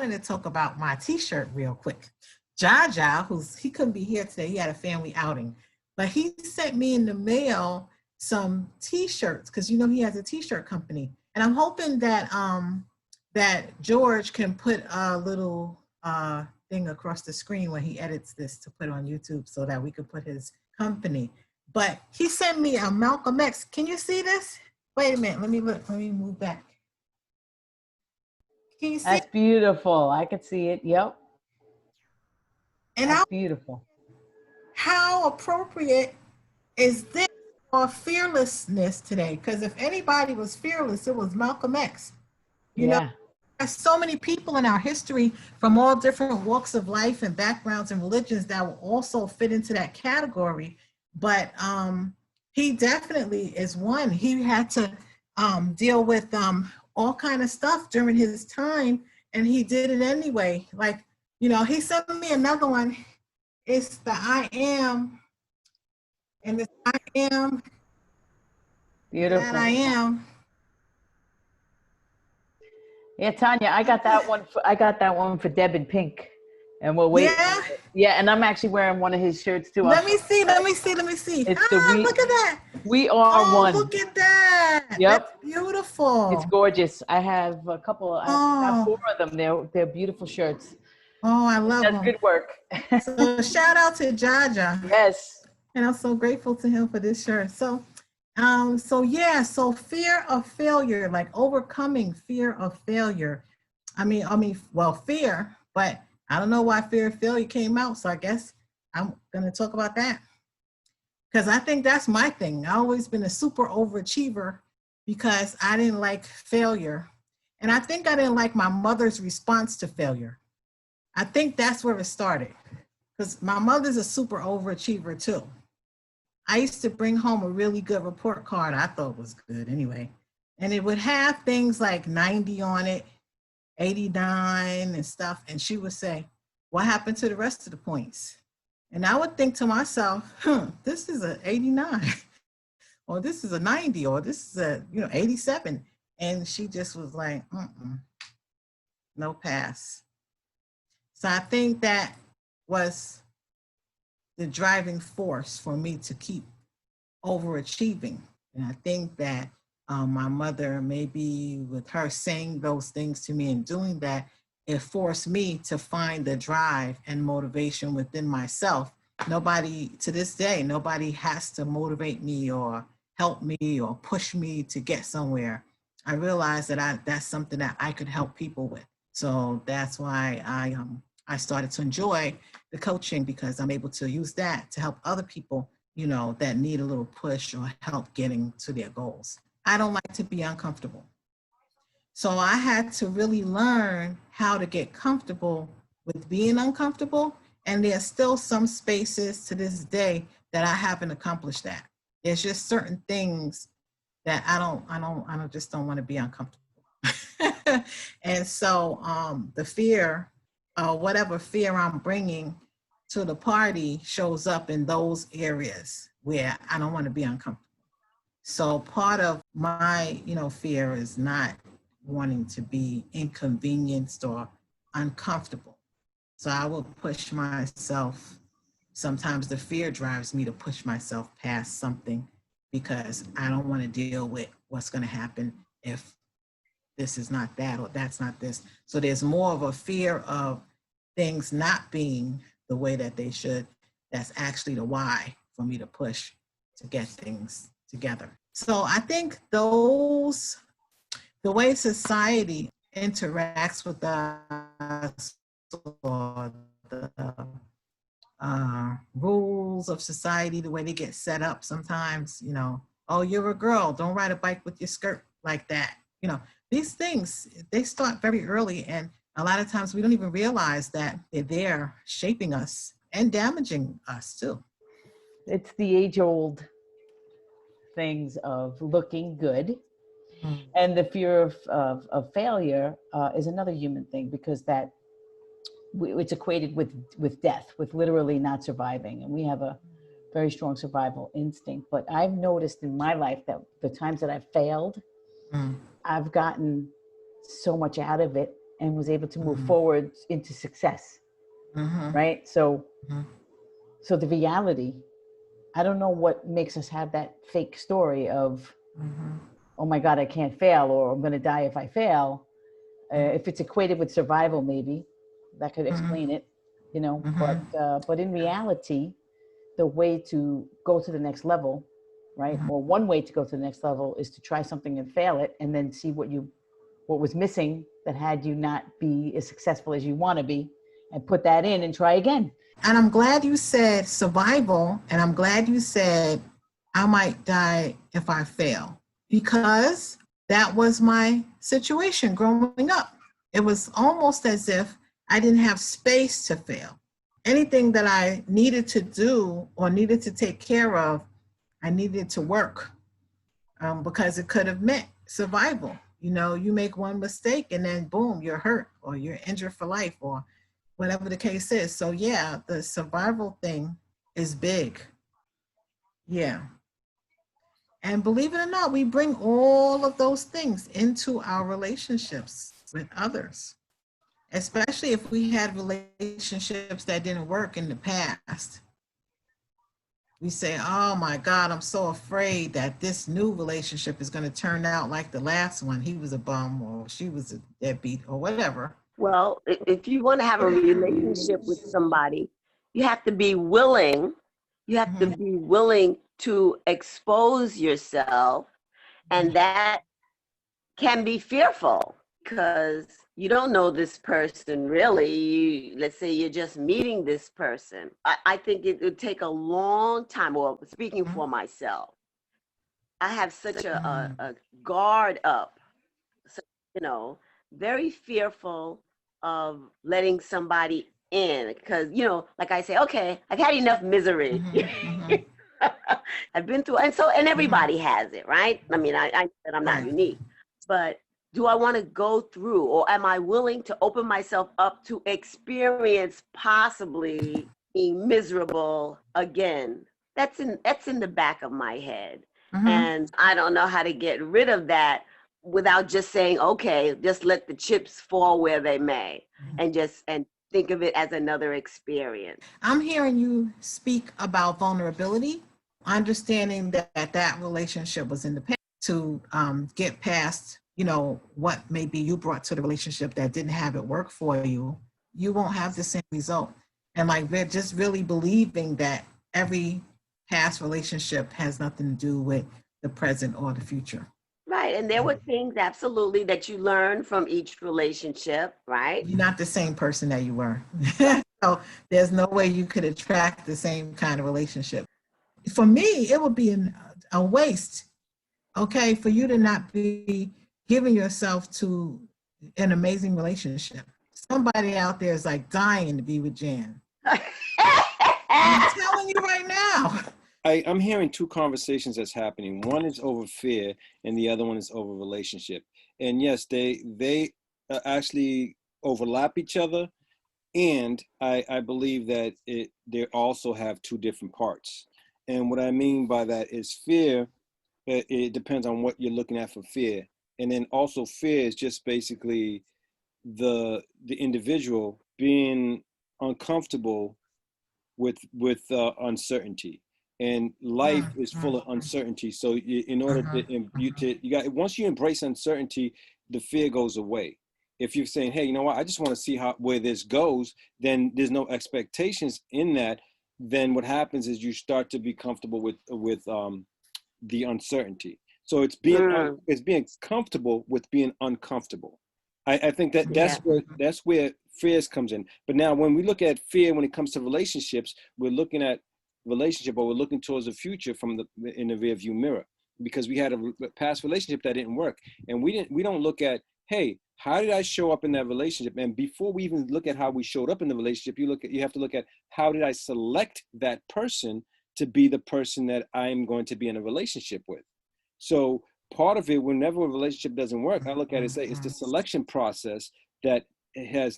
wanted to talk about my t-shirt real quick. Jaja, he couldn't be here today. He had a family outing, but he sent me in the mail some t-shirts because he has a t-shirt company. And I'm hoping that that George can put a little thing across the screen when he edits this to put on YouTube so that we could put his company. But he sent me a Malcolm X. Can you see this? Wait a minute. Let me look. Let me move back. Can you see? That's beautiful. I could see it. Yep. And that's beautiful. How appropriate is this for fearlessness today? Because if anybody was fearless, it was Malcolm X. You know, there's so many people in our history from all different walks of life and backgrounds and religions that will also fit into that category. But he definitely is one. He had to deal with all kind of stuff during his time, and he did it anyway. Like, he sent me another one. It's the I am, and this I am. Beautiful. That I am. Yeah, Tanya, I got that one for Deb in pink, and we'll wait. Yeah, and I'm actually wearing one of his shirts too. Let me see. Look at that. We are one. Look at that. Yep. That's beautiful. It's gorgeous. I have a couple. I got 4 of them. They're beautiful shirts. Oh, I love them. That's good work. So shout out to Jaja. Yes. And I'm so grateful to him for this shirt. So fear of failure, like overcoming fear of failure. Fear, but I don't know why fear of failure came out. So I guess I'm going to talk about that. Because I think that's my thing. I've always been a super overachiever because I didn't like failure. And I think I didn't like my mother's response to failure. I think that's where it started. Because my mother's a super overachiever too. I used to bring home a really good report card. I thought was good anyway. And it would have things like 90 on it, 89 and stuff. And she would say, what happened to the rest of the points? And I would think to myself, this is an 89, or this is a 90, or this is a 87. And she just was like, no pass. So I think that was the driving force for me to keep overachieving. And I think that my mother, maybe with her saying those things to me and doing that, it forced me to find the drive and motivation within myself. Nobody, to this day, nobody has to motivate me or help me or push me to get somewhere. I realized that that's something that I could help people with. So that's why I started to enjoy the coaching, because I'm able to use that to help other people, that need a little push or help getting to their goals. I don't like to be uncomfortable. So I had to really learn how to get comfortable with being uncomfortable. And there's still some spaces to this day that I haven't accomplished that. There's just certain things that I just don't want to be uncomfortable. And so the fear, whatever fear I'm bringing to the party shows up in those areas where I don't want to be uncomfortable. So part of my, fear is not wanting to be inconvenienced or uncomfortable. So I will push myself. Sometimes the fear drives me to push myself past something because I don't want to deal with what's going to happen if this is not that or that's not this. So there's more of a fear of things not being the way that they should. That's actually the why for me to push to get things together. So I think the way society interacts with us, or the rules of society, the way they get set up sometimes, oh, you're a girl, don't ride a bike with your skirt like that. These things, they start very early, and a lot of times we don't even realize that they're there shaping us and damaging us too. It's the age-old things of looking good. And the fear of failure is another human thing, because it's equated with death, with literally not surviving. And we have a very strong survival instinct. But I've noticed in my life that the times that I've failed, I've gotten so much out of it and was able to move Mhm. forward into success, Mhm. right? So, Mhm. so the reality, I don't know what makes us have that fake story of, Mhm. oh my God, I can't fail, or I'm going to die if I fail. If it's equated with survival, maybe that could Mhm. explain it, you know. Mhm. But in reality, the way to go to the next level, right? Mhm. Or one way to go to the next level is to try something and fail it, and then see what was missing that had you not be as successful as you want to be, and put that in and try again. And I'm glad you said survival, and I'm glad you said I might die if I fail, because that was my situation growing up. It was almost as if I didn't have space to fail. Anything that I needed to do or needed to take care of, I needed to work, because it could have meant survival. You know, you make one mistake and then boom, you're hurt or you're injured for life or whatever the case is. So yeah, the survival thing is big. Yeah. And believe it or not, we bring all of those things into our relationships with others, especially if we had relationships that didn't work in the past. We say, oh my God, I'm so afraid that this new relationship is going to turn out like the last one. He was a bum or she was a deadbeat or whatever. Well, if you want to have a relationship with somebody, you have to be willing. You have to Mhm. be willing to expose yourself, and that can be fearful because you don't know this person really. Let's say you're just meeting this person. I think it would take a long time. Well, speaking for myself, I have such a guard up, so, you know, very fearful of letting somebody in because, like I say, okay, I've had enough misery. Mhm. Mhm. I've been through, and Mhm. everybody has it, right? I mean, I said I'm not Right. unique, but do I want to go through, or am I willing to open myself up to experience possibly being miserable again? That's in the back of my head, Mhm. and I don't know how to get rid of that without just saying, okay, just let the chips fall where they may, and think of it as another experience. I'm hearing you speak about vulnerability, understanding that that relationship was in the past to get past, what maybe you brought to the relationship that didn't have it work for you. You won't have the same result. And like they're just really believing that every past relationship has nothing to do with the present or the future. Right. And there were things absolutely that you learn from each relationship, right? You're not the same person that you were. So there's no way you could attract the same kind of relationship. For me, it would be a waste, okay, for you to not be giving yourself to an amazing relationship. Somebody out there is like dying to be with Jan. I'm telling you right now. I'm hearing two conversations that's happening. One is over fear, and the other one is over relationship. And yes, they actually overlap each other. And I believe that they also have two different parts. And what I mean by that is fear. It depends on what you're looking at for fear, and then also fear is just basically the individual being uncomfortable with uncertainty, and life is full of uncertainty. So in order you got, once you embrace uncertainty, the fear goes away. If you're saying, hey, you know what, I just want to see where this goes, then there's no expectations in that. Then what happens is you start to be comfortable with the uncertainty. So Mm, it's being comfortable with being uncomfortable. I think yeah. that's where fears comes in. But now when we look at fear when it comes to relationships, we're looking at relationship, or we're looking towards the future from in the rear view mirror, because we had a past relationship that didn't work, and we don't look at, hey, how did I show up in that relationship? And before we even look at how we showed up in the relationship, you have to look at, how did I select that person to be the person that I'm going to be in a relationship with? So part of it, whenever a relationship doesn't work, I look at it and say it's the selection process that has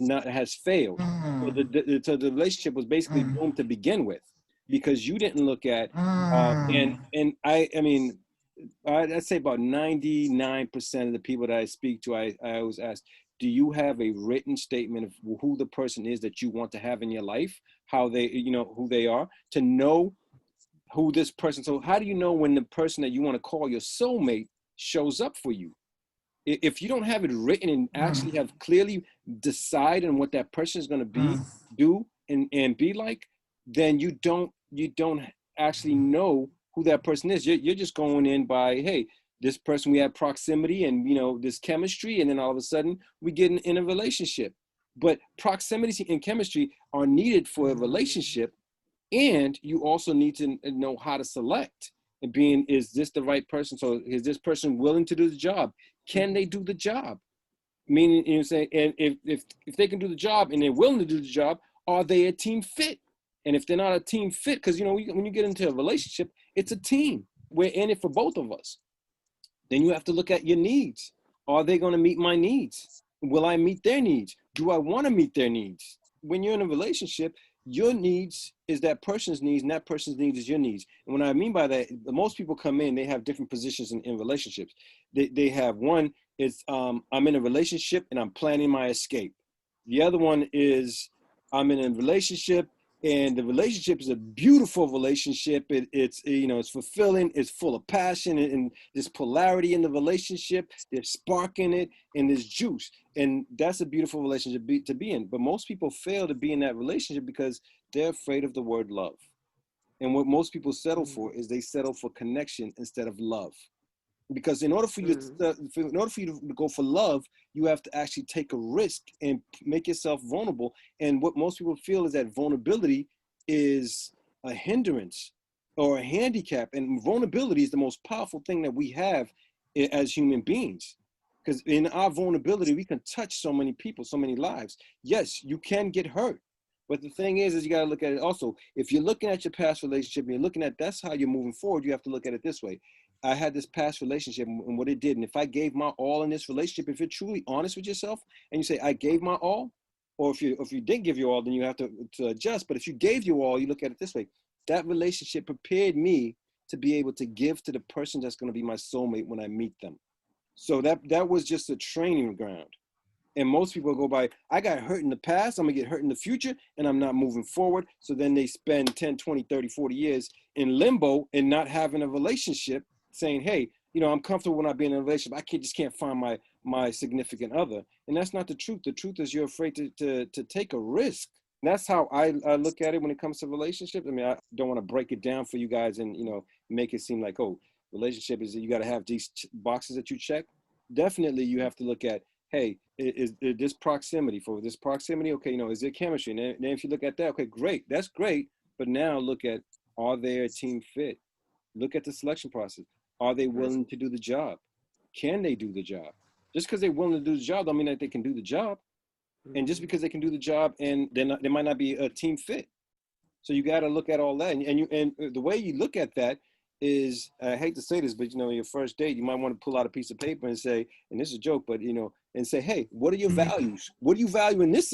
failed. So the relationship was basically doomed to begin with, because you didn't look at and I mean, I'd say about 99% of the people that I speak to, I always ask, do you have a written statement of who the person is that you want to have in your life, how they, you know, who they are, to know who this person, so how do you know when the person that you want to call your soulmate shows up for you? If you don't have it written and actually have clearly decided on what that person is going to be, do, and be like, then you don't actually know who that person is. You're just going in by, hey, this person, we have proximity and, you know, this chemistry, and then all of a sudden we get in a relationship. But proximity and chemistry are needed for a relationship, and you also need to know how to select and being, is this the right person? So is this person willing to do the job? Can they do the job? Meaning, you know, saying, and if they can do the job and they're willing to do the job, are they a team fit? And if they're not a team fit, because, you know, when you get into a relationship, it's a team. We're in it for both of us. Then you have to look at your needs. Are they going to meet my needs? Will I meet their needs? Do I want to meet their needs? When you're in a relationship, your needs is that person's needs, and that person's needs is your needs. And what I mean by that, most people come in, they have different positions in relationships. They have one is, I'm in a relationship and I'm planning my escape. The other one is, I'm in a relationship and the relationship is a beautiful relationship. It's, you know, it's fulfilling, it's full of passion, and there's polarity in the relationship, there's spark in it, and there's juice. And that's a beautiful relationship to be in. But most people fail to be in that relationship because they're afraid of the word love. And what most people settle for is they settle for connection instead of love. Because in order for you to go for love, you have to actually take a risk and make yourself vulnerable. And what most people feel is that vulnerability is a hindrance or a handicap. And vulnerability is the most powerful thing that we have as human beings. Because in our vulnerability, we can touch so many people, so many lives. Yes, you can get hurt. But the thing is you got to look at it also. If you're looking at your past relationship and you're looking at that's how you're moving forward, you have to look at it this way. I had this past relationship and what it did. And if I gave my all in this relationship, if you're truly honest with yourself and you say, I gave my all, or if you didn't give your all, then you have to adjust. But if you gave your all, you look at it this way. That relationship prepared me to be able to give to the person that's going to be my soulmate when I meet them. So that was just a training ground. And most people go by, I got hurt in the past, I'm gonna get hurt in the future, and I'm not moving forward. So then they spend 10, 20, 30, 40 years in limbo and not having a relationship, saying, hey, you know, I'm comfortable when I be in a relationship. I just can't find my significant other. And that's not the truth. The truth is you're afraid to take a risk. And that's how I look at it when it comes to relationships. I mean, I don't want to break it down for you guys and, you know, make it seem like, oh, relationship is that you got to have these boxes that you check. Definitely you have to look at, hey, is this proximity? For this proximity, okay, you know, is there chemistry? And then if you look at that, okay, great, that's great. But now look at, are they a team fit? Look at the selection process. Are they willing to do the job? Can they do the job? Just because they're willing to do the job don't mean that they can do the job. And just because they can do the job and they might not be a team fit. So you got to look at all that. And the way you look at that is, I hate to say this, but, you know, your first date, you might want to pull out a piece of paper and say, and this is a joke, but, you know, and say, hey, what are your values? What do you value in this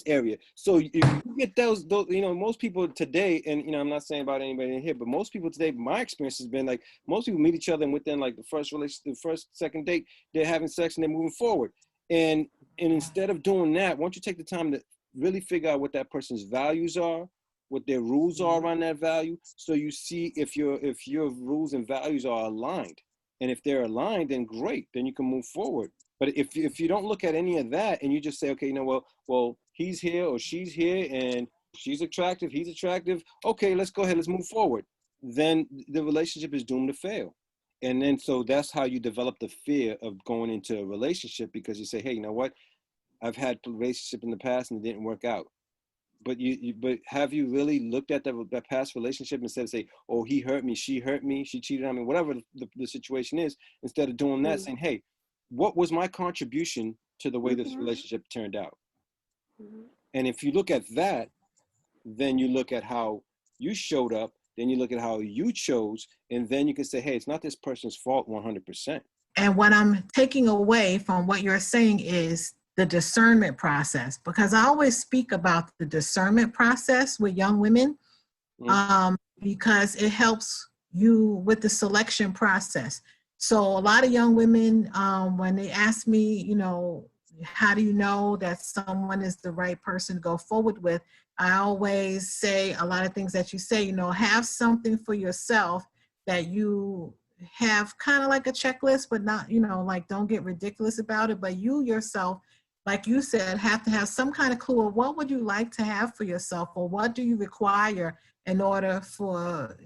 area? So if you get those, you know, most people today, and, you know, I'm not saying about anybody in here, but most people today, my experience has been like, most people meet each other and within like the first relationship, the first, second date, they're having sex and they're moving forward. And instead of doing that, why don't you take the time to really figure out what that person's values are, what their rules are around that value, so you see if your rules and values are aligned. And if they're aligned, then great, then you can move forward. But if you don't look at any of that and you just say, okay, you know, well, he's here or she's here and she's attractive, he's attractive, okay, let's go ahead, let's move forward, then the relationship is doomed to fail. And then so that's how you develop the fear of going into a relationship, because you say, hey, you know what, I've had a relationship in the past and it didn't work out. But but have you really looked at that past relationship instead of say, oh, he hurt me, she cheated on me, whatever the situation is, instead of doing that, saying, hey, what was my contribution to the way this relationship turned out? And if you look at that, then you look at how you showed up, then you look at how you chose, and then you can say, hey, it's not this person's fault 100%. And what I'm taking away from what you're saying is the discernment process, because I always speak about the discernment process with young women, because it helps you with the selection process. So a lot of young women, when they ask me, you know, how do you know that someone is the right person to go forward with? I always say a lot of things that you say, have something for yourself that you have kind of like a checklist, but not, like don't get ridiculous about it. But you yourself, like you said, have to have some kind of clue of what would you like to have for yourself, or what do you require in order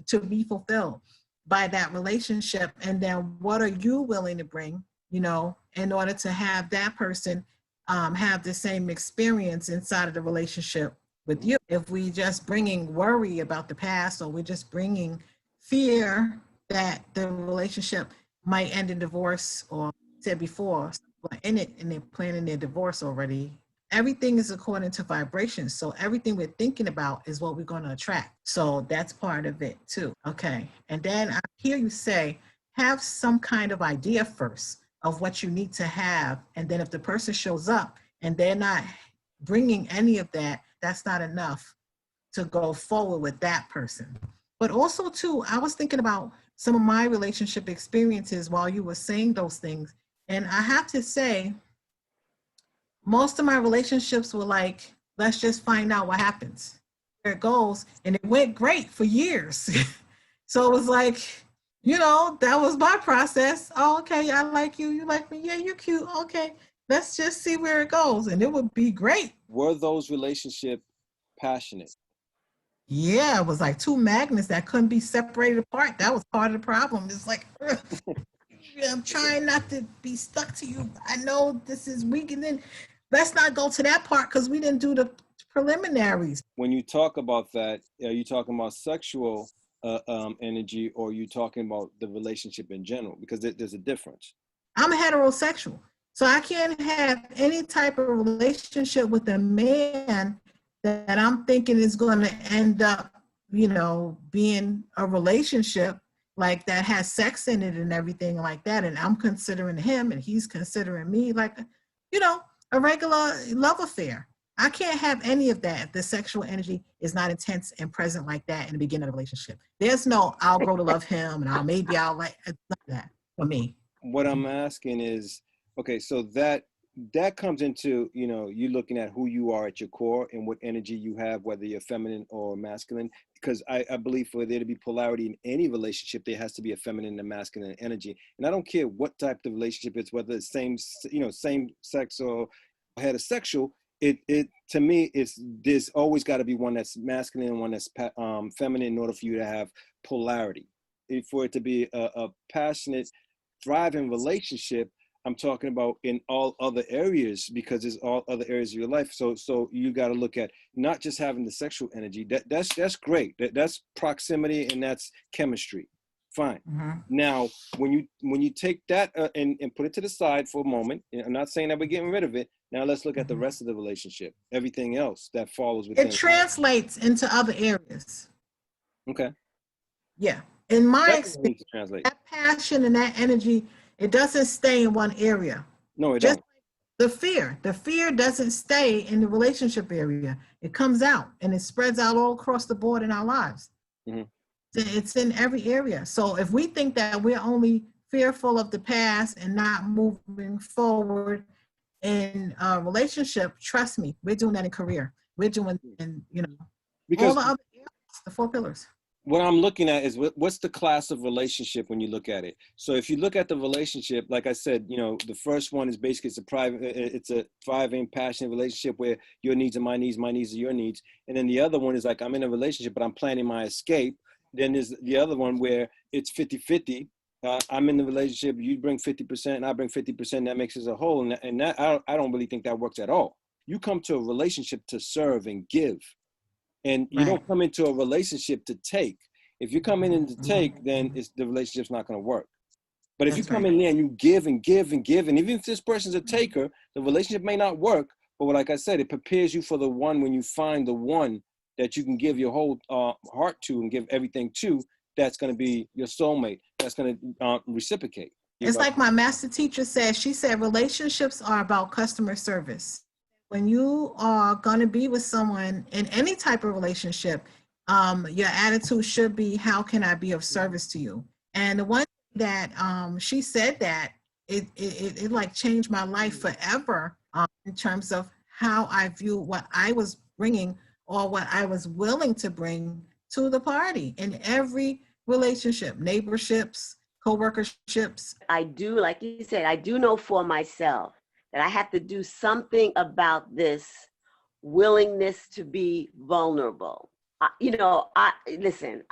to be fulfilled by that relationship. And then what are you willing to bring, in order to have that person have the same experience inside of the relationship with you. If we just bringing worry about the past, or we're just bringing fear that the relationship might end in divorce, or said before, in it and they're planning their divorce already. Everything is according to vibrations. So everything we're thinking about is what we're going to attract. So that's part of it too. Okay. And then I hear you say, have some kind of idea first of what you need to have. And then if the person shows up and they're not bringing any of that, that's not enough to go forward with that person. But also too, I was thinking about some of my relationship experiences while you were saying those things. And I have to say, most of my relationships were like, let's just find out what happens, where it goes. And it went great for years. So it was like, that was my process. Oh, okay, I like you. You like me. Yeah, you're cute. Okay, let's just see where it goes. And it would be great. Were those relationships passionate? Yeah, it was like two magnets that couldn't be separated apart. That was part of the problem. It's like, I'm trying not to be stuck to you. I know this is weak. And then let's not go to that part because we didn't do the preliminaries. When you talk about that, are you talking about sexual energy, or are you talking about the relationship in general? Because there's a difference. I'm heterosexual. So I can't have any type of relationship with a man that I'm thinking is going to end up, being a relationship like that has sex in it and everything like that. And I'm considering him and he's considering me like, a regular love affair. I can't have any of that if the sexual energy is not intense and present like that in the beginning of the relationship. There's no, I'll grow to love him and maybe I'll like, it's not that for me. What I'm asking is, okay, so that comes into, you looking at who you are at your core and what energy you have, whether you're feminine or masculine. Because I believe for there to be polarity in any relationship, there has to be a feminine and masculine energy. And I don't care what type of relationship it's, whether it's same sex or heterosexual. It to me, there's always got to be one that's masculine and one that's feminine in order for you to have polarity. For it to be a passionate, thriving relationship, I'm talking about in all other areas, because there's all other areas of your life. So you got to look at not just having the sexual energy. That's great. That's proximity and that's chemistry. Fine. Mm-hmm. Now, when you take that and put it to the side for a moment, I'm not saying that we're getting rid of it. Now let's look at the rest of the relationship. Everything else that follows within it translates into other areas. Okay. Yeah. In my experience, that passion and that energy, it doesn't stay in one area. No, it doesn't. Like the fear doesn't stay in the relationship area. It comes out and it spreads out all across the board in our lives. Mm-hmm. It's in every area. So if we think that we're only fearful of the past and not moving forward in a relationship, trust me, we're doing that in career. We're doing, because all the other areas, the 4 pillars. What I'm looking at is what's the class of relationship when you look at it. So if you look at the relationship, like I said, the first one is basically it's a thriving, passionate relationship where your needs are my needs are your needs. And then the other one is like, I'm in a relationship, but I'm planning my escape. Then there's the other one where it's 50-50. I'm in the relationship, you bring 50% and I bring 50%, that makes us a whole. And that I don't really think that works at all. You come to a relationship to serve and give. And you don't come into a relationship to take. If you come in to take, then the relationship's not going to work. But if you come in there and you give and give and give, and even if this person's a taker, the relationship may not work. But like I said, it prepares you for the one when you find the one that you can give your whole heart to and give everything to. That's going to be your soulmate. That's going to reciprocate. It's like my master teacher said. She said relationships are about customer service. When you are going to be with someone in any type of relationship, your attitude should be, how can I be of service to you? And the one that she said that it like changed my life forever, in terms of how I view what I was bringing or what I was willing to bring to the party in every relationship, neighborships, co-workerships. I do, like you said, I do know for myself that I have to do something about this willingness to be vulnerable. Listen,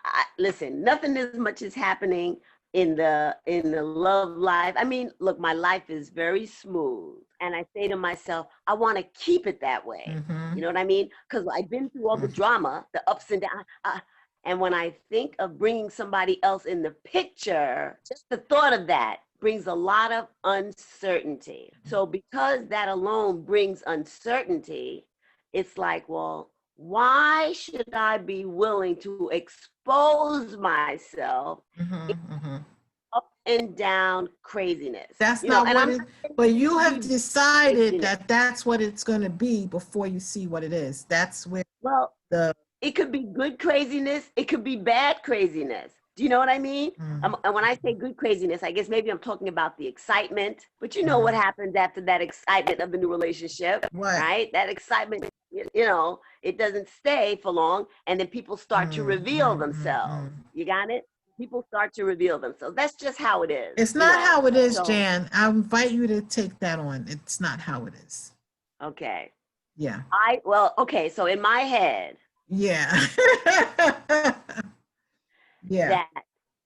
nothing as much is happening in the love life. I mean, look, my life is very smooth, and I say to myself, I want to keep it that way. Mm-hmm. You know what I mean? Because I've been through all the drama, the ups and downs. And when I think of bringing somebody else in the picture, just the thought of that brings a lot of uncertainty. So because that alone brings uncertainty, it's like, well, why should I be willing to expose myself up and down craziness? That's You know, not and what I'm it, but you have decided craziness. that that's what it's going to be before you see what it is. That's where Well, the, it could be good craziness. It could be bad craziness. Do you know what I mean? And when I say good craziness, I guess maybe I'm talking about the excitement. But you know what happens after that excitement of the new relationship, what? right? That excitement, it doesn't stay for long. And then people start to reveal themselves. You got it? People start to reveal themselves. That's just how it is. It's not how it is, Jan. I invite you to take that on. It's not how it is. Okay. Yeah. Okay. So in my head, yeah. Yeah. that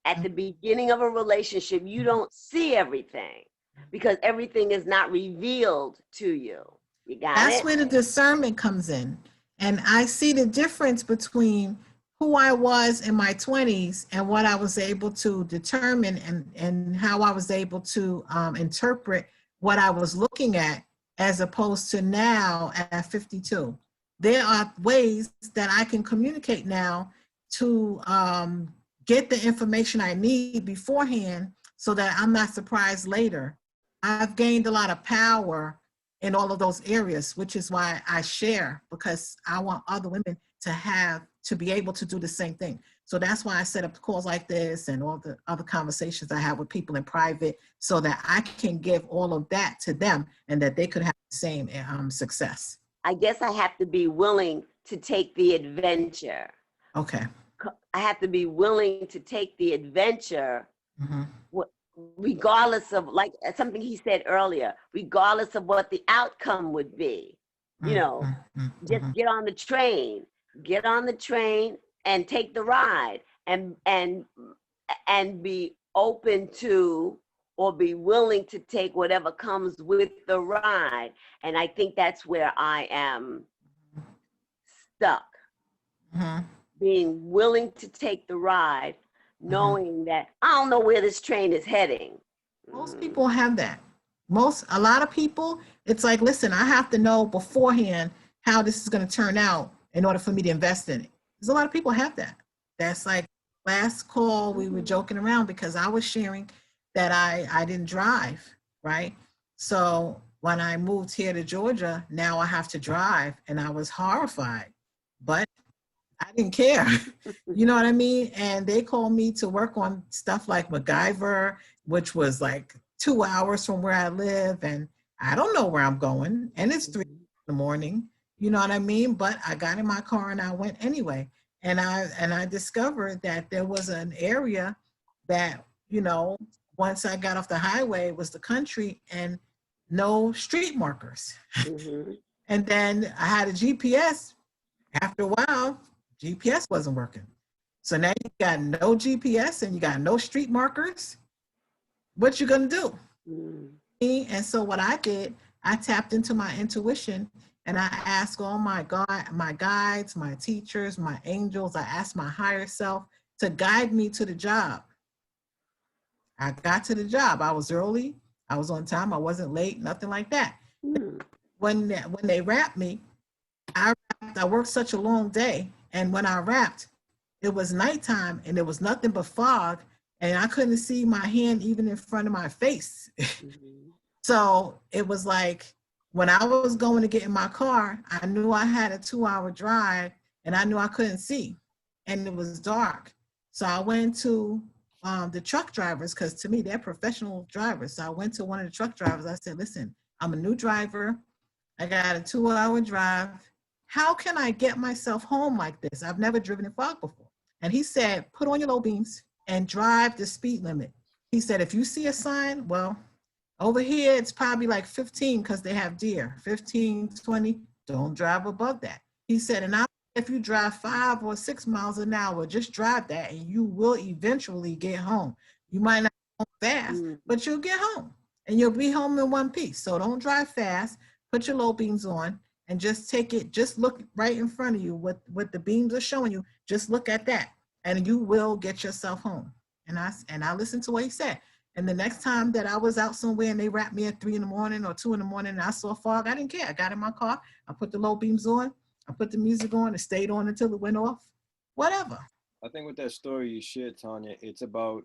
at the beginning of a relationship, you don't see everything because everything is not revealed to you. You got That's it? where the discernment comes in. And I see the difference between who I was in my 20s and what I was able to determine and how I was able to interpret what I was looking at as opposed to now at 52. There are ways that I can communicate now to get the information I need beforehand so that I'm not surprised later. I've gained a lot of power in all of those areas, which is why I share, because I want other women to be able to do the same thing. So that's why I set up calls like this and all the other conversations I have with people in private so that I can give all of that to them and that they could have the same success. I guess I have to be willing to take the adventure. Okay. I have to be willing to take the adventure, regardless of, like something he said earlier, regardless of what the outcome would be. Just get on the train and take the ride and be open to or be willing to take whatever comes with the ride. And I think that's where I am stuck. Being willing to take the ride, knowing that I don't know where this train is heading. Most people have that. A lot of people, it's like, listen, I have to know beforehand how this is going to turn out in order for me to invest in it. There's a lot of people have that. That's like last call, we were joking around because I was sharing that I didn't drive, right? So when I moved here to Georgia, now I have to drive, and I was horrified, but I didn't care. You know what I mean? And they called me to work on stuff like MacGyver, which was like 2 hours from where I live, and I don't know where I'm going, and it's 3 a.m. You know what I mean? But I got in my car and I went anyway. And I discovered that there was an area that, once I got off the highway, it was the country and no street markers. And then I had a GPS. After a while, GPS wasn't working. So now you got no GPS and you got no street markers. What you gonna do? And so what I did, I tapped into my intuition and I asked all my guides, my teachers, my angels, I asked my higher self to guide me to the job. I got to the job. I was early. I was on time. I wasn't late, nothing like that. When they wrapped me, I worked such a long day. And when I wrapped, it was nighttime and there was nothing but fog. And I couldn't see my hand even in front of my face. So it was like, when I was going to get in my car, I knew I had a 2-hour drive and I knew I couldn't see and it was dark. So I went to the truck drivers, because to me, they're professional drivers. So I went to one of the truck drivers. I said, listen, I'm a new driver. I got a 2-hour drive. How can I get myself home like this? I've never driven in fog before. And he said, put on your low beams and drive the speed limit. He said, if you see a sign, well, over here, it's probably like 15 because they have deer, 15, 20, don't drive above that. He said, and if you drive 5 or 6 miles an hour, just drive that and you will eventually get home. You might not go fast, but you'll get home and you'll be home in one piece. So don't drive fast, put your low beams on and just take it, just look right in front of you. What the beams are showing you, just look at that and you will get yourself home. And I listened to what he said. And the next time that I was out somewhere and they wrapped me at 3 in the morning or 2 in the morning and I saw fog, I didn't care. I got in my car, I put the low beams on, I put the music on, it stayed on until it went off, whatever. I think with that story you shared, Tanya, it's about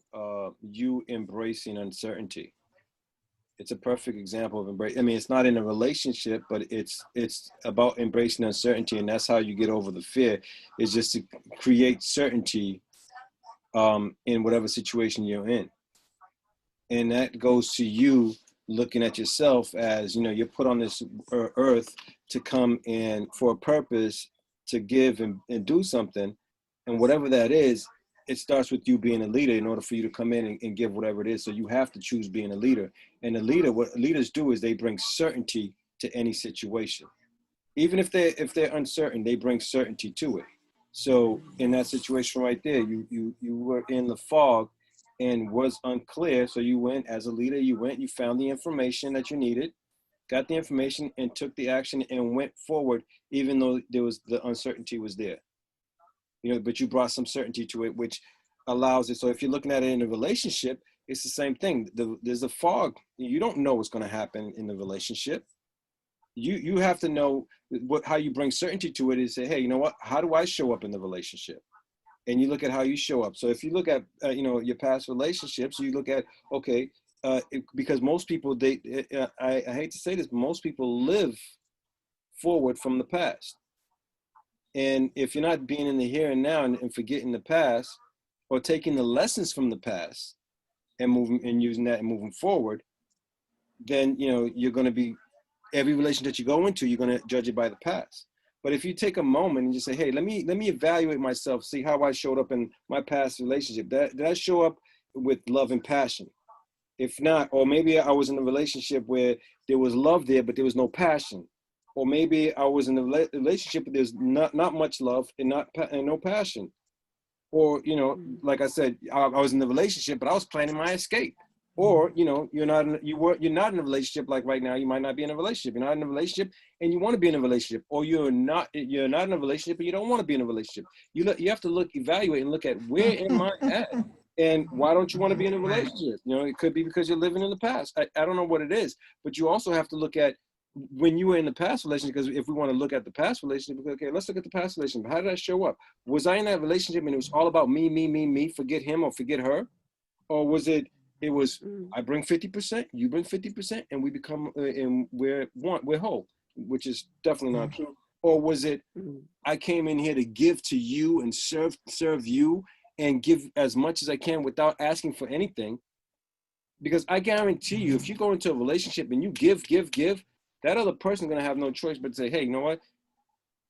you embracing uncertainty. It's a perfect example of embrace. I mean, it's not in a relationship, but it's about embracing uncertainty, and that's how you get over the fear. Is just to create certainty in whatever situation you're in. And that goes to you looking at yourself as, you know, you're put on this earth to come in for a purpose, to give and do something. And whatever that is, it starts with you being a leader in order for you to come in and give whatever it is. So you have to choose being a leader. And a leader, what leaders do is they bring certainty to any situation. Even if they're uncertain, they bring certainty to it. So in that situation right there, you were in the fog and was unclear. So you went as a leader, you found the information that you needed, got the information and took the action and went forward, even though the uncertainty was there. You know, but you brought some certainty to it, which allows it. So if you're looking at it in a relationship, it's the same thing. There's a fog. You don't know what's going to happen in the relationship. You have to know how you bring certainty to it is say, hey, you know what? How do I show up in the relationship? And you look at how you show up. So if you look at, your past relationships, you look at, okay, because most people, I hate to say this, but most people live forward from the past. And if you're not being in the here and now and forgetting the past or taking the lessons from the past and moving and using that and moving forward, then, you're going to be, every relationship that you go into, you're going to judge it by the past. But if you take a moment and just say, hey, let me evaluate myself, see how I showed up in my past relationship. Did I show up with love and passion? If not, or maybe I was in a relationship where there was love there, but there was no passion. Or maybe I was in a relationship where there's not much love and no passion. Or, like I said, I was in the relationship, but I was planning my escape. Or, you're not in a relationship like right now. You might not be in a relationship. You're not in a relationship and you want to be in a relationship, or you're not in a relationship and you don't want to be in a relationship. You have to evaluate and look at where am I at, and why don't you want to be in a relationship? It could be because you're living in the past. I don't know what it is, but you also have to look at when you were in the past relationship, because if we want to look at the past relationship, okay, let's look at the past relationship. How did I show up? Was I in that relationship and it was all about me, forget him or forget her? Or was it was, I bring 50%, you bring 50%, and we become, and we're whole, which is definitely not true. Or was it, I came in here to give to you and serve you and give as much as I can without asking for anything? Because I guarantee you, if you go into a relationship and you give, that other person's going to have no choice but to say, hey, you know what?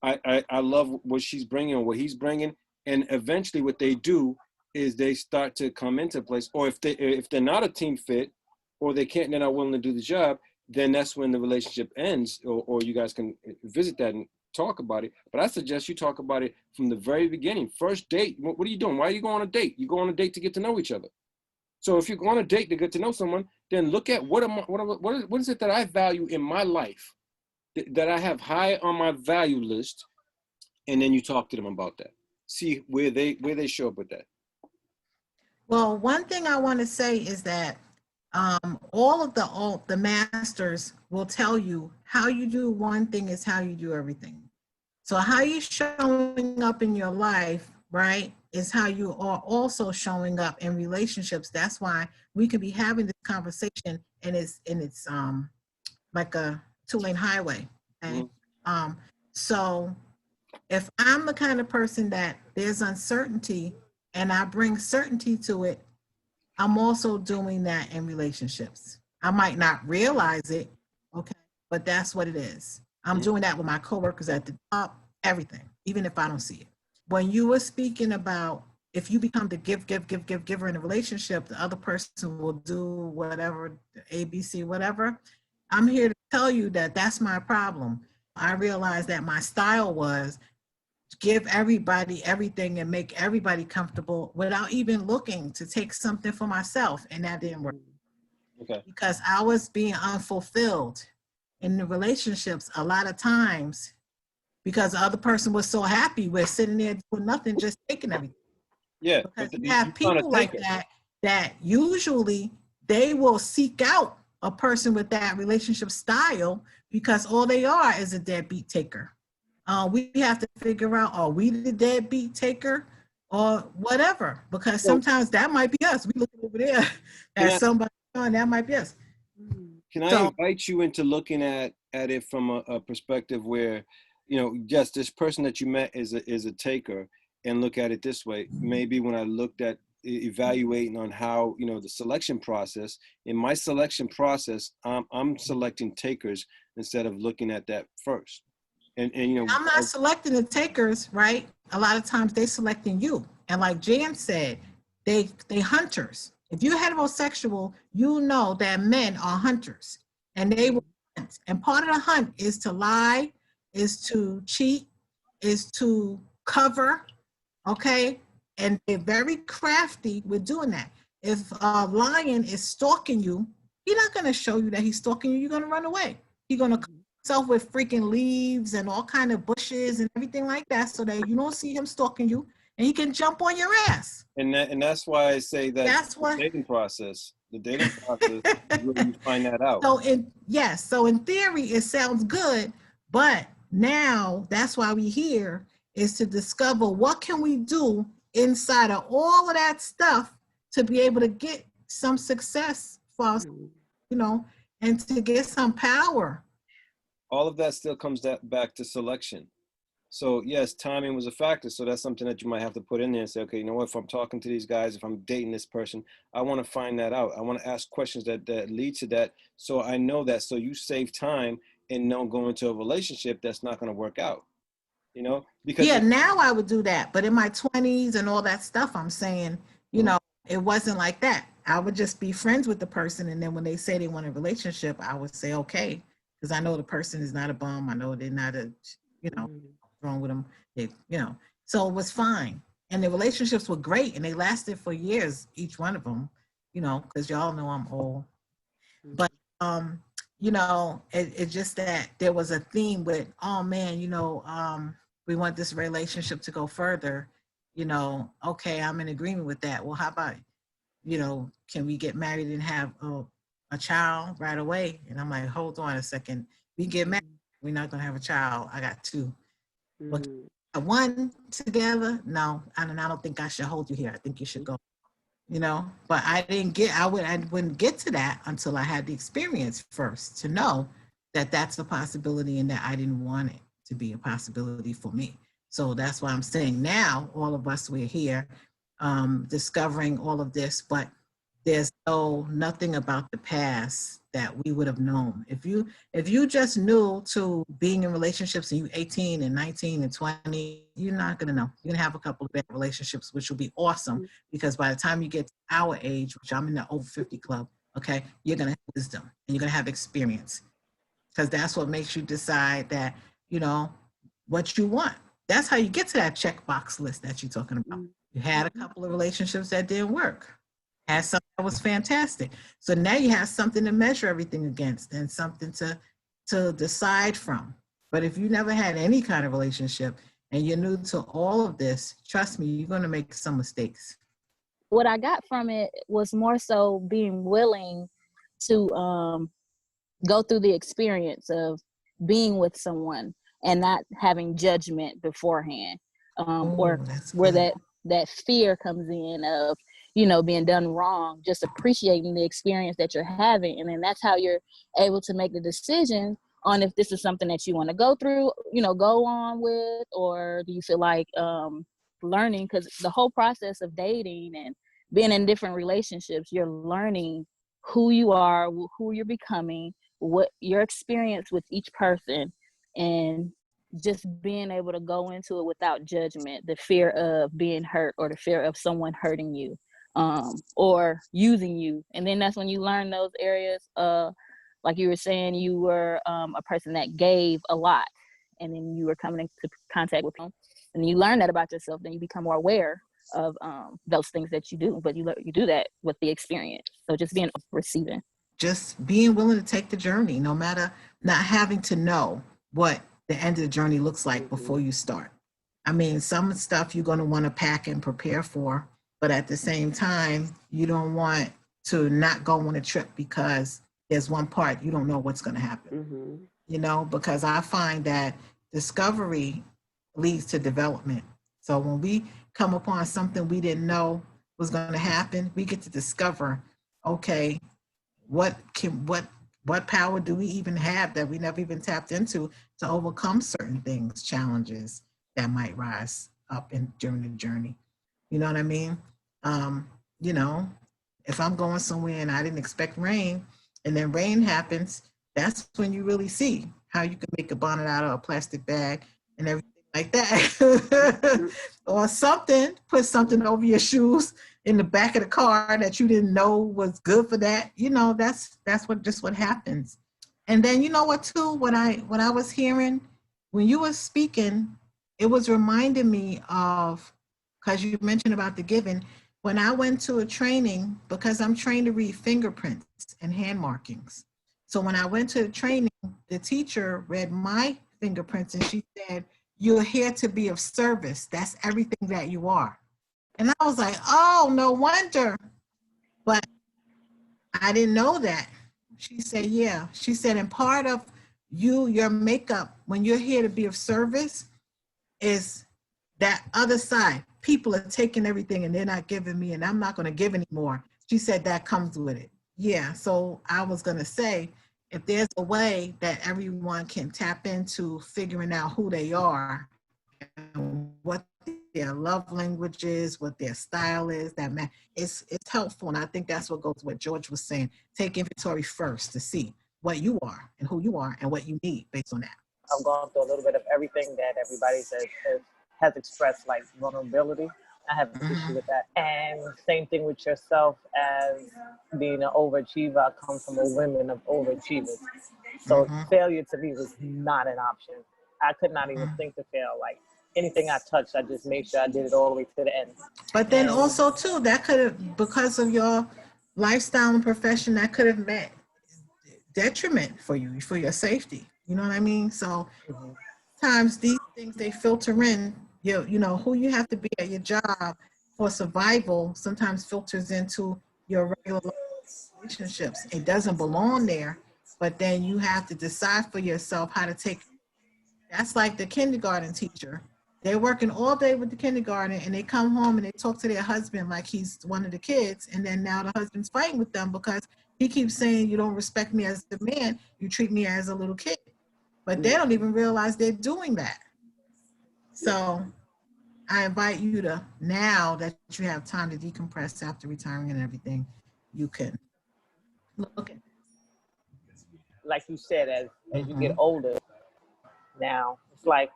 I love what she's bringing or what he's bringing. And eventually what they do is they start to come into place. Or if they're not a team fit, or they're not willing to do the job, then that's when the relationship ends, or you guys can visit that and talk about it. But I suggest you talk about it from the very beginning. First date, what are you doing? Why are you going on a date? You go on a date to get to know each other. So if you go on a date to get to know someone, then look at what is it that I value in my life that I have high on my value list, and then you talk to them about that. See where they show up with that. Well, one thing I want to say is that all of the masters will tell you how you do one thing is how you do everything. So how you showing up in your life, right, is how you are also showing up in relationships. That's why we could be having this conversation and it's like a 2-lane highway. Okay? So if I'm the kind of person that there's uncertainty and I bring certainty to it, I'm also doing that in relationships. I might not realize it, okay, but that's what it is. I'm doing that with my coworkers at the top, everything, even if I don't see it. When you were speaking about if you become the giver in a relationship, the other person will do whatever, ABC, whatever. I'm here to tell you that that's my problem. I realized that my style was give everybody everything and make everybody comfortable without even looking to take something for myself. And that didn't work Okay. because I was being unfulfilled in the relationships a lot of times because the other person was so happy with sitting there doing nothing, just taking everything. Yeah. Because But you have trying to people take like it. that usually they will seek out a person with that relationship style because all they are is a deadbeat taker. We have to figure out, are we the deadbeat taker or whatever? Because So sometimes that might be us. We look over there can at I, somebody, and that might be us. can I So invite you into looking at it from a perspective where, you know, yes, this person that you met is a taker, and look at it this way. Maybe when I looked at evaluating on how, you know, the selection process, in my selection process, I'm selecting takers instead of looking at that first. And you know, I'm not selecting the takers, right? A lot of times they selecting you. And like Jan said, they hunters. If you're heterosexual, you know that men are hunters and they will hunt. And part of the hunt is to lie, is to cheat, is to cover, okay? And they're very crafty with doing that. If a lion is stalking you, he's not gonna show you that he's stalking you, you're gonna run away. He's gonna himself with freaking leaves and all kind of bushes and everything like that so that you don't see him stalking you and he can jump on your ass. and that's why I say that That's what the dating process is where you find that out. so in theory it sounds good, but now that's why we here is to discover what can we do inside of all of that stuff to be able to get some success for us, you know, and to get some power. All of that still comes back to selection. So yes, timing was a factor. So that's something that you might have to put in there and say, okay, you know what, if I'm talking to these guys, if I'm dating this person, I want to find that out. I want to ask questions that lead to that. So I know that, so you save time and don't go into a relationship that's not going to work out, you know, because Yeah, now I would do that, but in my 20s and all that stuff, I'm saying, you know, it wasn't like that. I would just be friends with the person, and then when they say they want a relationship, I would say okay, because I know the person is not a bum. I know they're not a, you know, wrong with them. They, you know, so it was fine, and the relationships were great, and they lasted for years, each one of them, you know, because y'all know I'm old, but you know, it's just that there was a theme with, oh man, you know, we want this relationship to go further, you know, okay, I'm in agreement with that. Well, how about, you know, can we get married and have a child right away? And I'm like, hold on a second. We get married, we're not gonna have a child. I got two. But one together, no, I don't think I should hold you here. I think you should go, you know, but I wouldn't get to that until I had the experience first to know that that's a possibility and that I didn't want it to be a possibility for me. So that's why I'm saying now all of us, we're here discovering all of this, but there's nothing about the past that we would have known. If you just knew to being in relationships and you 18 and 19 and 20, you're not gonna know. You're gonna have a couple of bad relationships, which will be awesome because by the time you get to our age, which I'm in the over 50 club, okay, you're gonna have wisdom and you're gonna have experience because that's what makes you decide that, you know, what you want. That's how you get to that checkbox list that you're talking about. You had a couple of relationships that didn't work. Had something that was fantastic. So now you have something to measure everything against and something to decide from. But if you never had any kind of relationship and you're new to all of this, trust me, you're going to make some mistakes. What I got from it was more so being willing to go through the experience of being with someone and not having judgment beforehand, or where good. that fear comes in of, you know, being done wrong, just appreciating the experience that you're having. And then that's how you're able to make the decision on if this is something that you want to go through, you know, go on with, or do you feel like learning, because the whole process of dating and being in different relationships, you're learning who you are, who you're becoming, what your experience with each person, and just being able to go into it without judgment, the fear of being hurt or the fear of someone hurting you, or using you. And then that's when you learn those areas. Like you were saying, you were a person that gave a lot, and then you were coming into contact with them, and you learn that about yourself. Then you become more aware of those things that you do, but you do that with the experience. So just being receiving. Just being willing to take the journey, no matter not having to know what the end of the journey looks like before you start. I mean, some stuff you're going to want to pack and prepare for, but at the same time, you don't want to not go on a trip because there's one part you don't know what's going to happen. You know, because I find that discovery leads to development. So when we come upon something we didn't know was going to happen, we get to discover, okay, what power do we even have that we never even tapped into to overcome certain things, challenges that might rise up during the journey. You know what I mean? You know, if I'm going somewhere and I didn't expect rain, and then rain happens, that's when you really see how you can make a bonnet out of a plastic bag and everything like that. Or something, put something over your shoes in the back of the car that you didn't know was good for that. You know, that's what happens. And then you know what too, when I was hearing, when you were speaking, it was reminding me of, because you mentioned about the giving, when I went to a training, because I'm trained to read fingerprints and hand markings. So when I went to the training, the teacher read my fingerprints and she said, "You're here to be of service. That's everything that you are." And I was like, oh, no wonder. But I didn't know that. She said, yeah. She said, and part of your makeup, when you're here to be of service, is that other side. People are taking everything and they're not giving me, and I'm not going to give anymore. She said that comes with it. Yeah, so I was going to say, if there's a way that everyone can tap into figuring out who they are and what their love language is, what their style is, it's helpful. And I think that's what goes what George was saying. Take inventory first to see what you are and who you are and what you need based on that. I've gone through a little bit of everything that everybody has expressed, like vulnerability. I have an issue with that. And same thing with yourself as being an overachiever. I come from a women of overachievers. So failure to me was not an option. I could not even think to fail. Like anything I touched, I just made sure I did it all the way to the end. But then also too, that could have, because of your lifestyle and profession, that could have meant detriment for you, for your safety. You know what I mean? So sometimes these things, they filter in, you know, who you have to be at your job for survival sometimes filters into your regular relationships. It doesn't belong there, but then you have to decide for yourself how to take. That's like the kindergarten teacher. They're working all day with the kindergarten and they come home and they talk to their husband like he's one of the kids. And then now the husband's fighting with them because he keeps saying, you don't respect me as a man, you treat me as a little kid. But they don't even realize they're doing that. So I invite you to, now that you have time to decompress after retiring and everything, you can look at. Like you said, as you get older, now it's like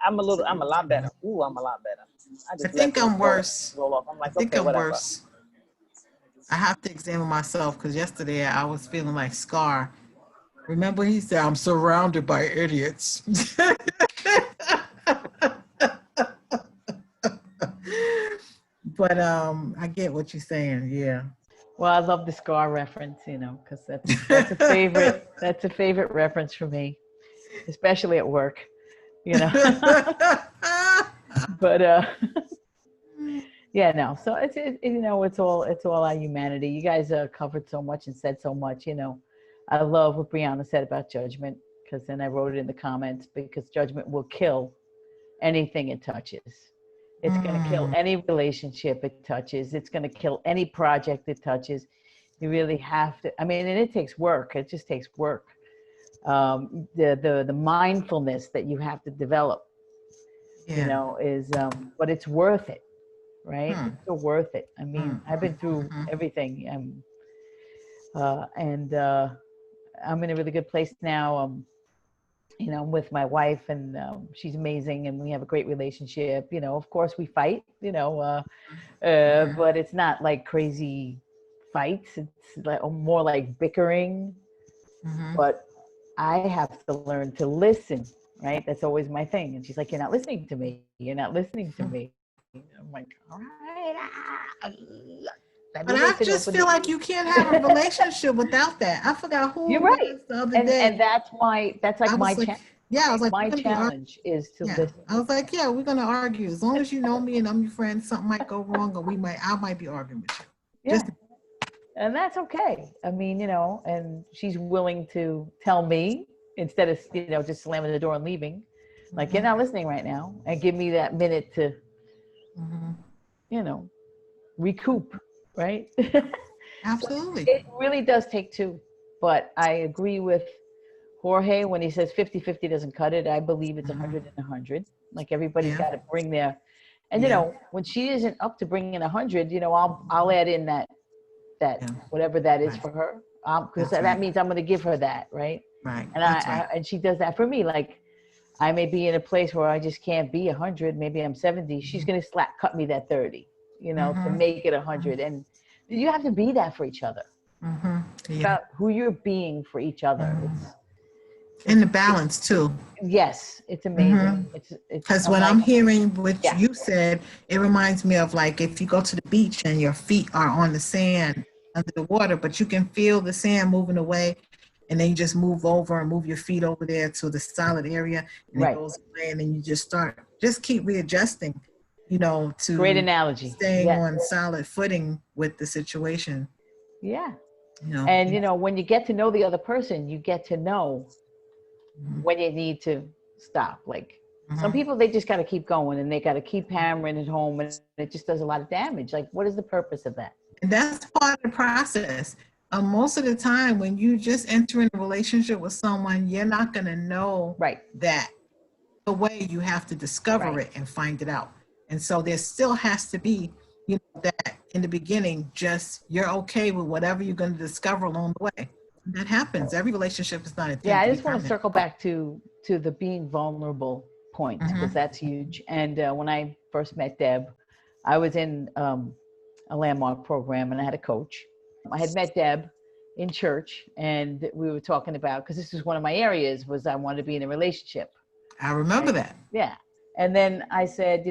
I'm a lot better. Ooh, I'm a lot better. I think I'm worse. Roll off. I'm like, I think okay, I'm whatever. worse. I have to examine myself because yesterday I was feeling like Scar. Remember he said, I'm surrounded by idiots. But I get what you're saying, yeah. Well, I love the Scar reference, you know, because that's a favorite. That's a favorite reference for me, especially at work, you know. But yeah, no. So it's you know, it's all our humanity. You guys covered so much and said so much. You know, I love what Brianna said about judgment, because then I wrote it in the comments, because judgment will kill anything it touches. It's going to kill any relationship it touches. It's going to kill any project it touches. You really have to, I mean, and it takes work. It just takes work. The mindfulness that you have to develop, you know, is, but it's worth it. right? It's still worth it. I mean, I've been through Mhm. everything, and I'm in a really good place now. You know, I'm with my wife, and she's amazing, and we have a great relationship. You know, of course we fight, but it's not like crazy fights. It's like more like bickering. Mhm. But I have to learn to listen, right? That's always my thing. And she's like, "You're not listening to me. You're not listening to me." I'm like, "All right, let me But I listen, just open feel the like you can't have a relationship without that. I forgot You're who it right. was the other And day. that's like I my was like, challenge. yeah, I was like, My we're gonna be arguing. challenge is to Yeah, listen. I was like, yeah, we're gonna argue. As long as you know me and I'm your friend, something might go wrong, or I might be arguing with you. Yeah. Just And that's okay. I mean, and she's willing to tell me instead of, just slamming the door and leaving. Like, you're not listening right now, and give me that minute to, Mhm. recoup, right? So Absolutely. it really does take two. But I agree with Jorge when he says 50-50 doesn't cut it. I believe it's 100 and 100. Like, everybody's Yeah. got to bring their, and Yeah. when she isn't up to bringing 100, I'll add in that Yeah. whatever that is Right. for her, because That's that right. means I'm going to give her that, right? Right. And That's right. and she does that for me. Like, I may be in a place where I just can't be 100. Maybe I'm 70. She's going to cut me that 30, to Mhm. make it 100. And you have to be that for each other. Mhm. Yeah. About who you're being for each other. And the balance too. Yes, it's amazing. Because I'm what like, I'm hearing, what yeah, you said, it reminds me of like if you go to the beach and your feet are on the sand under the water, but you can feel the sand moving away, and then you just move over and move your feet over there to the solid area, and it right. goes away, and then you just keep readjusting, Great to analogy. staying Yes. on solid footing with the situation. Yeah. You know. And, when you get to know the other person, you get to know when you need to stop. Like, some people, they just got to keep going, and they got to keep hammering it home, and it just does a lot of damage. Like, what is the purpose of that? And that's part of the process. Most of the time, when you just enter in a relationship with someone, you're not going to know Right. that the way. You have to discover Right. it and find it out. And so there still has to be, that in the beginning, just you're okay with whatever you're going to discover along the way. That happens. Every relationship is not intended Yeah, I to be just want to permanent. circle back to the being vulnerable point, because that's huge. And when I first met Deb, I was in a Landmark program, and I had a coach. I had met Deb in church, and we were talking about, because this is one of my areas, was I wanted to be in a relationship. I remember that. Yeah. And then I said,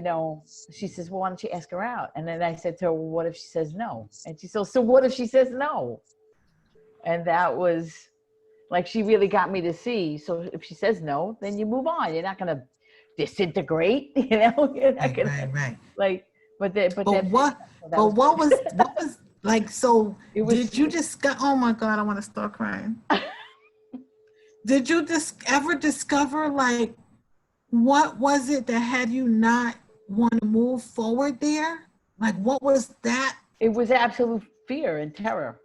she says, well, why don't you ask her out? And then I said to her, well, what if she says no? And she said, so what if she says no? And that was like, she really got me to see. So if she says no, then you move on. You're not going to disintegrate, You're not Right, gonna, right. like, but what was like, so did you discover, oh my God, I want to start crying. Did you ever discover, like, what was it that had you not want to move forward there? Like, what was that? It was absolute fear and terror.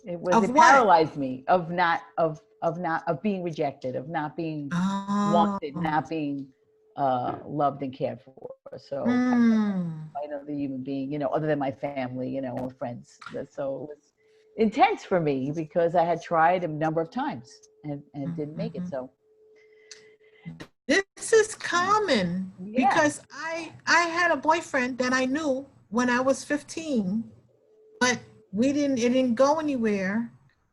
It What? paralyzed me of being rejected, of not being wanted, not being loved and cared for. So by another human being, other than my family, or friends. So it was intense for me, because I had tried a number of times and didn't make it. So this is common, yeah. Because I had a boyfriend that I knew when I was 15, but it didn't go anywhere.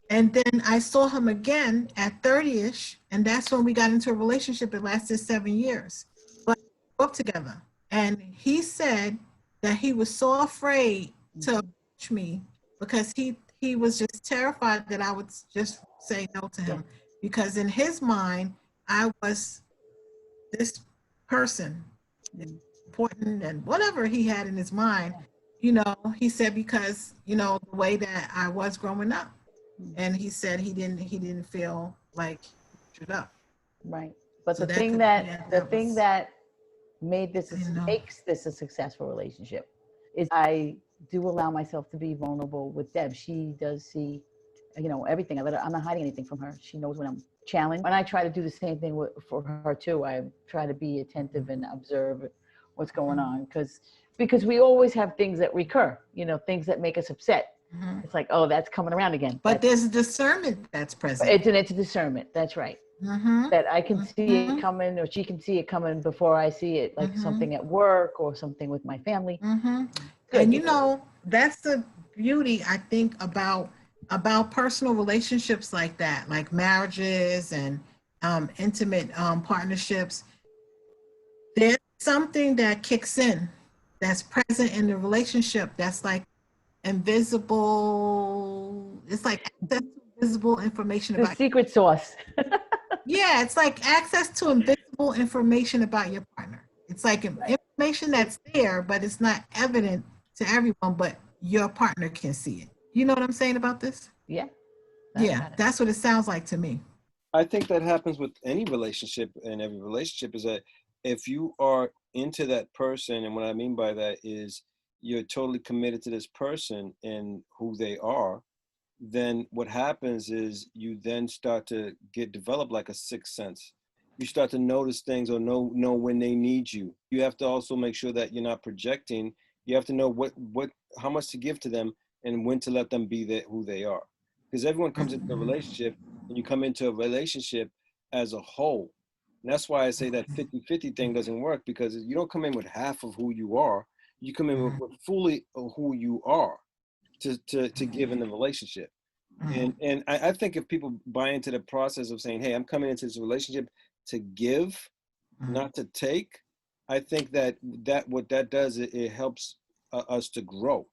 And then I saw him again at 30-ish, and that's when we got into a relationship. It lasted 7 years, but we grew up together. And he said that he was so afraid to approach me because he was just terrified that I would just say no to him, because in his mind, I was this person, important, and whatever he had in his mind, he said, because, the way that I was growing up. And he said he didn't feel like he screwed up. Right. But So the thing that makes this a successful relationship is I do allow myself to be vulnerable with Deb. She does see, everything. I'm not hiding anything from her. She knows when I'm challenged. And I try to do the same thing for her too. I try to be attentive and observe what's going on, because we always have things that recur, things that make us upset. Mhm. It's like, oh, that's coming around again. But there's a discernment that's present. It's a discernment. That's right. Mhm. That I can see it Mhm. coming, or she can see it coming before I see it, like Mhm. something at work or something with my family. Mhm. Good. And that's the beauty, I think, about personal relationships like that, like marriages and intimate partnerships. There's something that kicks in, that's present in the relationship, that's like invisible. It's like access to invisible information The about. secret sauce. Yeah, it's like access to invisible information about your partner. It's like information that's there, but it's not evident to everyone, but your partner can see it. You know what I'm saying about this? Yeah. Yeah, that's what it sounds like to me. I think that happens with any relationship, and every relationship is that if you are into that person, and what I mean by that is you're totally committed to this person and who they are, then what happens is you then start to develop like a sixth sense. You start to notice things or know when they need you. You have to also make sure that you're not projecting. You have to know how much to give to them and when to let them be who they are. Because everyone comes into a relationship, and you come into a relationship as a whole. And that's why I say that 50-50 thing doesn't work, because you don't come in with half of who you are. You come in with fully of who you are to give in the relationship. And I think if people buy into the process of saying, hey, I'm coming into this relationship to give, not to take, I think that what that does, it helps us to grow.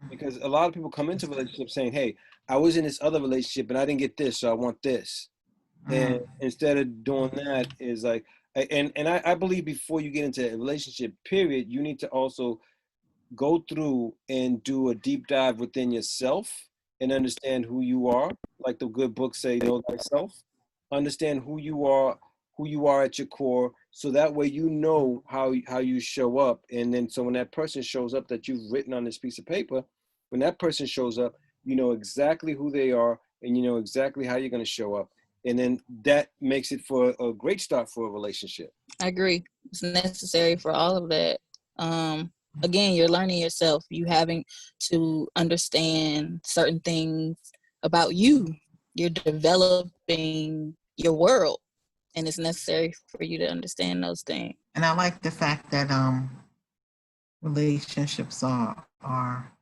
Because a lot of people come into relationships saying, hey, I was in this other relationship and I didn't get this, so I want this. And instead of doing that, is like, and I believe before you get into a relationship, period, you need to also go through and do a deep dive within yourself and understand who you are. Like the good books say, know thyself. Understand who you are at your core, so that way you know how you show up. And then so when that person shows up that you've written on this piece of paper, when that person shows up, you know exactly who they are and you know exactly how you're going to show up. And then that makes it for a great start for a relationship. I agree. It's necessary for all of that. Again, you're learning yourself. You having to understand certain things about you. You're developing your world, and it's necessary for you to understand those things. And I like the fact that relationships are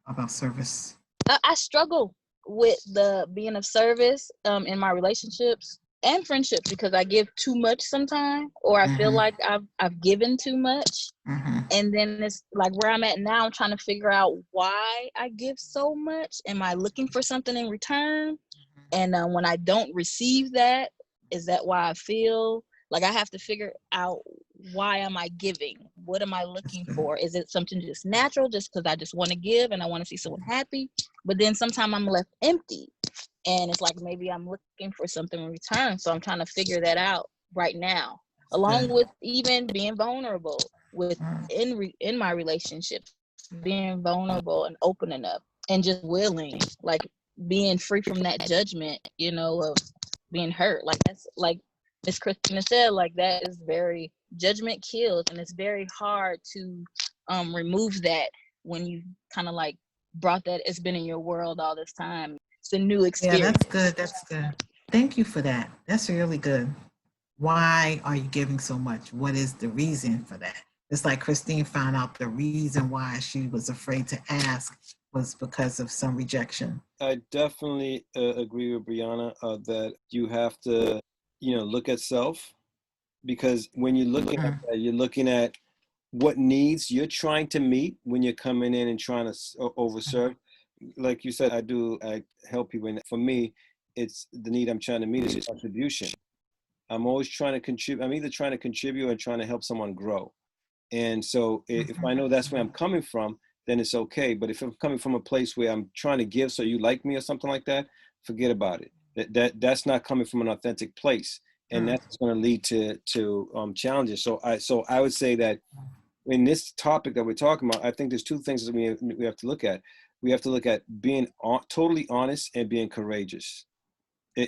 about service. I struggle with the being of service in my relationships and friendships because I give too much sometimes, or I feel like I've given too much. And then it's like where I'm at now, I'm trying to figure out why I give so much. Am I looking for something in return? And when I don't receive that, is that why I feel like I have to figure out why am I giving? What am I looking for? Is it something just natural, just because I just want to give and I want to see someone happy? But then sometimes I'm left empty. And it's like maybe I'm looking for something in return. So I'm trying to figure that out right now, along with even being vulnerable in my relationships, being vulnerable and opening up and just willing, like being free from that judgment, of being hurt. Like that's like Miss Christina said, like that is very judgment kills, and it's very hard to remove that when you kind of like brought that. It's been in your world all this time. It's a new experience. Yeah, that's good. That's good. Thank you for that. That's really good. Why are you giving so much? What is the reason for that? It's like Christine found out the reason why she was afraid to ask was because of some rejection. I definitely agree with Brianna that you have to, look at self, because when you're looking at that, you're looking at what needs you're trying to meet when you're coming in and trying to overserve. Like you said, I help people. And for me, it's the need I'm trying to meet is contribution. I'm always trying to contribute. I'm either trying to contribute or trying to help someone grow. And so if I know that's where I'm coming from, then it's okay. But if I'm coming from a place where I'm trying to give so you like me or something like that, forget about it. That's not coming from an authentic place. And that's going to lead to challenges. So I would say that in this topic that we're talking about, I think there's two things that we have to look at. We have to look at being totally honest and being courageous.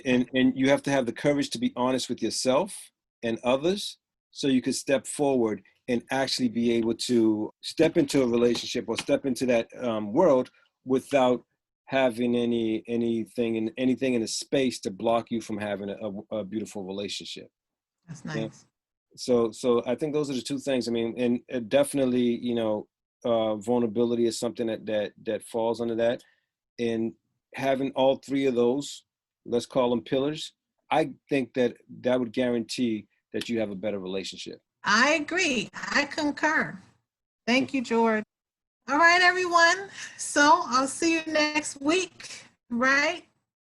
And you have to have the courage to be honest with yourself and others so you could step forward and actually be able to step into a relationship or step into that world without having anything in the space to block you from having a beautiful relationship. That's Yeah. nice. So I think those are the two things. I mean, and definitely, vulnerability is something that falls under that, and having all three of those, let's call them pillars, I think that would guarantee that you have a better relationship. I agree. I concur. Thank you, George. All right, everyone. So I'll see you next week, right?